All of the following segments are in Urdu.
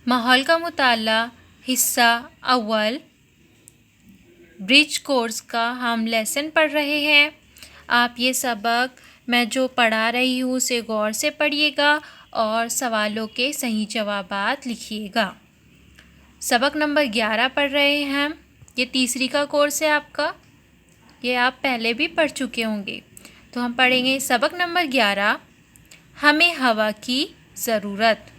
ماحول کا مطالعہ حصہ اول برج کورس کا ہم لیسن پڑھ رہے ہیں۔ آپ یہ سبق میں جو پڑھا رہی ہوں اسے غور سے پڑھیے گا اور سوالوں کے صحیح جوابات لکھیے گا۔ سبق نمبر 11 پڑھ رہے ہیں ہم۔ یہ تیسری کا کورس ہے آپ کا، یہ آپ پہلے بھی پڑھ چکے ہوں گے۔ تو ہم پڑھیں گے سبق نمبر 11، ہمیں ہوا کی ضرورت۔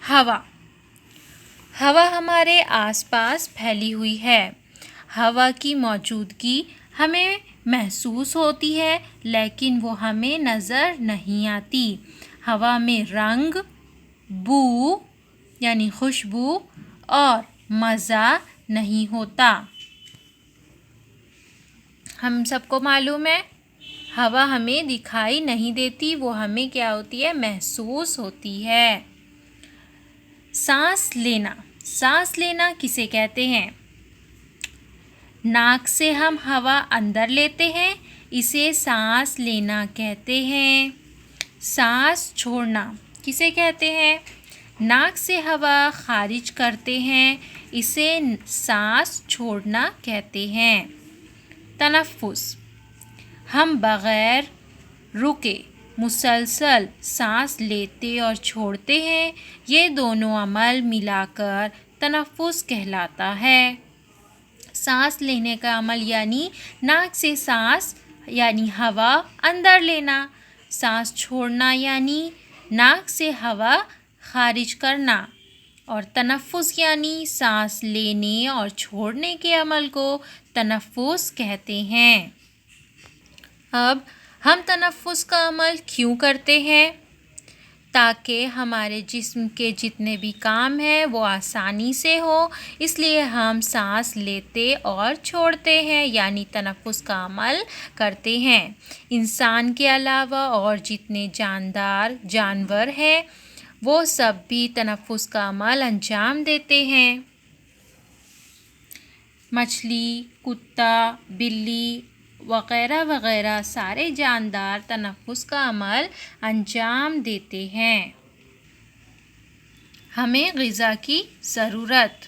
ہوا ہمارے آس پاس پھیلی ہوئی ہے۔ ہوا کی موجودگی ہمیں محسوس ہوتی ہے لیکن وہ ہمیں نظر نہیں آتی۔ ہوا میں رنگ، بو یعنی خوشبو اور مزہ نہیں ہوتا۔ ہم سب کو معلوم ہے ہوا ہمیں دکھائی نہیں دیتی، وہ ہمیں کیا ہوتی ہے؟ محسوس ہوتی ہے۔ سانس لینا کسے کہتے ہیں؟ ناک سے ہم ہوا اندر لیتے ہیں، اسے سانس لینا کہتے ہیں۔ سانس چھوڑنا کسے کہتے ہیں؟ ناک سے ہوا خارج کرتے ہیں، اسے سانس چھوڑنا کہتے ہیں۔ تنفس، ہم بغیر رکے مسلسل سانس لیتے اور چھوڑتے ہیں، یہ دونوں عمل ملا کر تنفس کہلاتا ہے۔ سانس لینے کا عمل یعنی ناک سے سانس یعنی ہوا اندر لینا، سانس چھوڑنا یعنی ناک سے ہوا خارج کرنا، اور تنفس یعنی سانس لینے اور چھوڑنے کے عمل کو تنفس کہتے ہیں۔ اب ہم تنفس کا عمل کیوں کرتے ہیں؟ تاکہ ہمارے جسم کے جتنے بھی کام ہیں وہ آسانی سے ہوں، اس لیے ہم سانس لیتے اور چھوڑتے ہیں یعنی تنفس کا عمل کرتے ہیں۔ انسان کے علاوہ اور جتنے جاندار جانور ہیں وہ سب بھی تنفس کا عمل انجام دیتے ہیں۔ مچھلی، کتا، بلی وغیرہ وغیرہ سارے جاندار تنفس کا عمل انجام دیتے ہیں۔ ہمیں غذا کی ضرورت،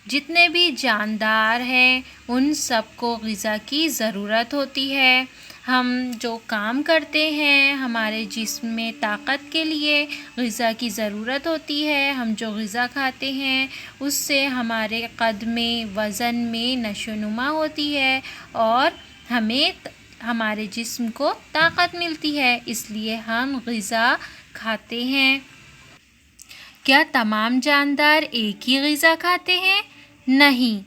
جتنے بھی جاندار ہیں ان سب کو غذا کی ضرورت ہوتی ہے۔ ہم جو کام کرتے ہیں ہمارے جسم میں طاقت کے لیے غذا کی ضرورت ہوتی ہے۔ ہم جو غذا کھاتے ہیں اس سے ہمارے قد میں، وزن میں نشو و نما ہوتی ہے اور ہمیں ہمارے جسم کو طاقت ملتی ہے، اس لیے ہم غذا کھاتے ہیں۔ کیا تمام جاندار ایک ہی غذا کھاتے ہیں؟ نہیں،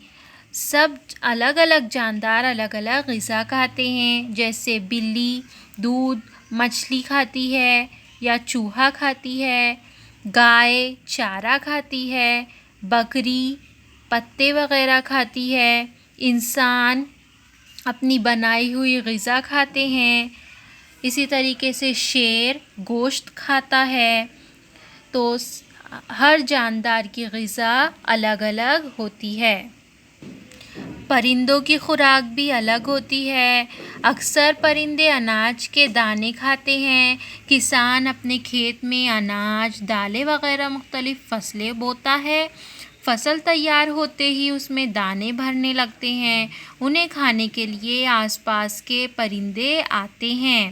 سب الگ الگ جاندار الگ الگ غذا کھاتے ہیں۔ جیسے بلی دودھ، مچھلی کھاتی ہے یا چوہا کھاتی ہے، گائے چارہ کھاتی ہے، بکری پتے وغیرہ کھاتی ہے، انسان اپنی بنائی ہوئی غذا کھاتے ہیں، اسی طریقے سے شیر گوشت کھاتا ہے۔ تو ہر جاندار کی غذا الگ الگ ہوتی ہے۔ پرندوں کی خوراک بھی الگ ہوتی ہے۔ اکثر پرندے اناج کے دانے کھاتے ہیں۔ کسان اپنے کھیت میں اناج، دالیں وغیرہ مختلف فصلیں بوتا ہے۔ فصل تیار ہوتے ہی اس میں دانے بھرنے لگتے ہیں، انہیں کھانے کے لیے آس پاس کے پرندے آتے ہیں۔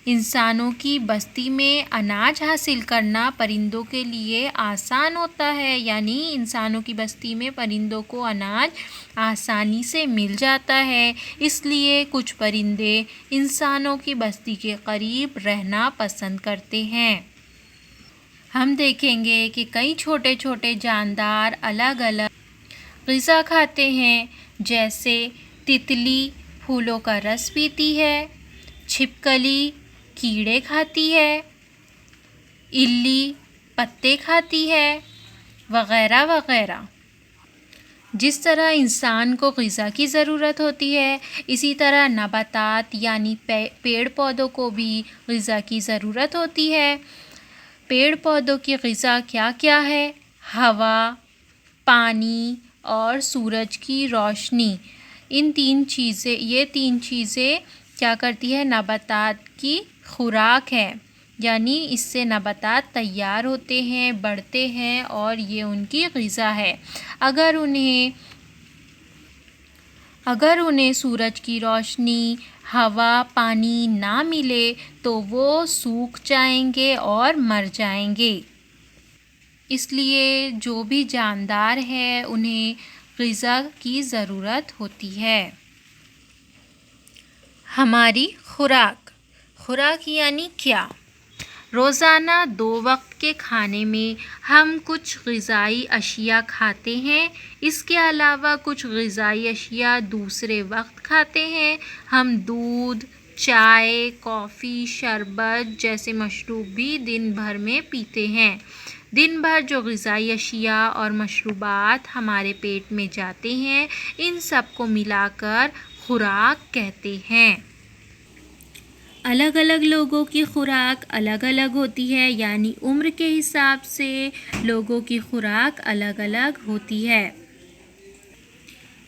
انسانوں کی بستی میں اناج حاصل کرنا پرندوں کے لیے آسان ہوتا ہے، یعنی انسانوں کی بستی میں پرندوں کو اناج آسانی سے مل جاتا ہے، اس لیے کچھ پرندے انسانوں کی بستی کے قریب رہنا پسند کرتے ہیں۔ ہم دیکھیں گے کہ کئی چھوٹے چھوٹے جاندار الگ الگ غذا کھاتے ہیں، جیسے تتلی پھولوں کا رس پیتی ہے، چھپکلی کیڑے کھاتی ہے، الی پتے کھاتی ہے وغیرہ وغیرہ۔ جس طرح انسان کو غذا کی ضرورت ہوتی ہے اسی طرح نباتات یعنی پیڑ پودوں کو بھی غذا کی ضرورت ہوتی ہے۔ پیڑ پودوں کی غذا کیا کیا ہے؟ ہوا، پانی اور سورج کی روشنی، یہ تین چیزیں کیا کرتی ہے؟ نباتات کی خوراک ہے۔ یعنی اس سے نباتات تیار ہوتے ہیں، بڑھتے ہیں اور یہ ان کی غذا ہے۔ اگر انہیں سورج کی روشنی، ہوا، پانی نہ ملے تو وہ سوکھ جائیں گے اور مر جائیں گے۔ اس لیے جو بھی جاندار ہے انہیں غذا کی ضرورت ہوتی ہے۔ ہماری خوراک یعنی کیا؟ روزانہ 2 وقت کے کھانے میں ہم کچھ غذائی اشیاء کھاتے ہیں، اس کے علاوہ کچھ غذائی اشیاء دوسرے وقت کھاتے ہیں۔ ہم دودھ، چائے، کافی، شربت جیسے مشروب بھی دن بھر میں پیتے ہیں۔ دن بھر جو غذائی اشیاء اور مشروبات ہمارے پیٹ میں جاتے ہیں، ان سب کو ملا کر خوراک کہتے ہیں۔ الگ الگ لوگوں کی خوراک الگ الگ ہوتی ہے، یعنی عمر کے حساب سے لوگوں کی خوراک الگ الگ ہوتی ہے۔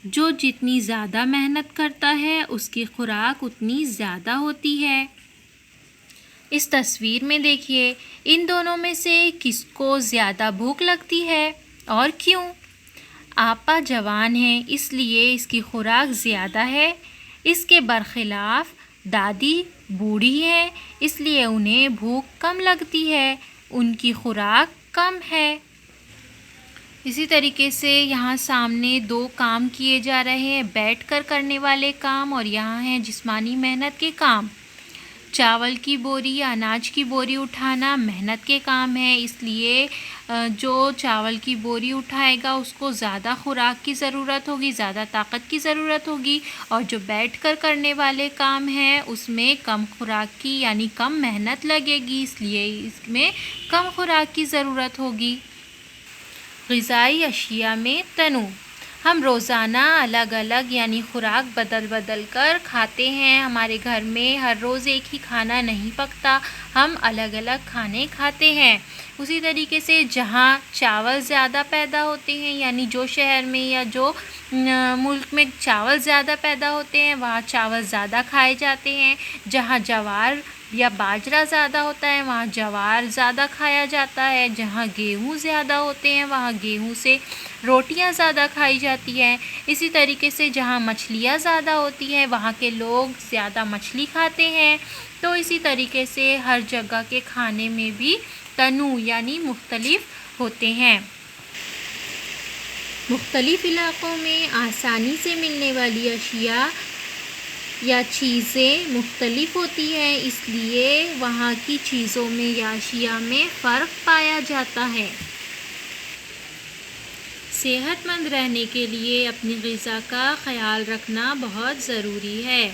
جو جتنی زیادہ محنت کرتا ہے اس کی خوراک اتنی زیادہ ہوتی ہے۔ اس تصویر میں دیکھیے، ان دونوں میں سے کس کو زیادہ بھوک لگتی ہے اور کیوں؟ آپا جوان ہے اس لیے اس کی خوراک زیادہ ہے، اس کے برخلاف دادی بوڑھی ہے اس لیے انہیں بھوک کم لگتی ہے، ان کی خوراک کم ہے۔ اسی طریقے سے یہاں سامنے 2 کام کیے جا رہے ہیں، بیٹھ کر کرنے والے کام، اور یہاں ہیں جسمانی محنت کے کام۔ چاول کی بوری یا اناج کی بوری اٹھانا محنت کے کام ہے، اس لیے جو چاول کی بوری اٹھائے گا اس کو زیادہ خوراک کی ضرورت ہوگی، زیادہ طاقت کی ضرورت ہوگی، اور جو بیٹھ کر کرنے والے کام ہیں اس میں کم خوراک کی یعنی کم محنت لگے گی، اس لیے اس میں کم خوراک کی ضرورت ہوگی۔ غذائی اشیاء میں تنوع، ہم روزانہ الگ الگ یعنی خوراک بدل بدل کر کھاتے ہیں۔ ہمارے گھر میں ہر روز ایک ہی کھانا نہیں پکتا، ہم الگ الگ کھانے کھاتے ہیں۔ اسی طریقے سے جہاں چاول زیادہ پیدا ہوتے ہیں، یعنی جو شہر میں یا جو ملک میں چاول زیادہ پیدا ہوتے ہیں وہاں چاول زیادہ کھائے جاتے ہیں۔ جہاں جوار یا باجرہ زیادہ ہوتا ہے وہاں جوار زیادہ کھایا جاتا ہے۔ جہاں گیہوں زیادہ ہوتے ہیں وہاں گیہوں سے روٹیاں زیادہ کھائی جاتی ہیں۔ اسی طریقے سے جہاں مچھلیاں زیادہ ہوتی ہیں وہاں کے لوگ زیادہ مچھلی کھاتے ہیں۔ تو اسی طریقے سے ہر جگہ کے کھانے میں بھی تنوع یعنی مختلف ہوتے ہیں۔ مختلف علاقوں میں آسانی سے ملنے والی اشیاء یا چیزیں مختلف ہوتی ہیں، اس لیے وہاں کی چیزوں میں یا اشیاء میں فرق پایا جاتا ہے۔ صحت مند رہنے کے لیے اپنی غذا کا خیال رکھنا بہت ضروری ہے۔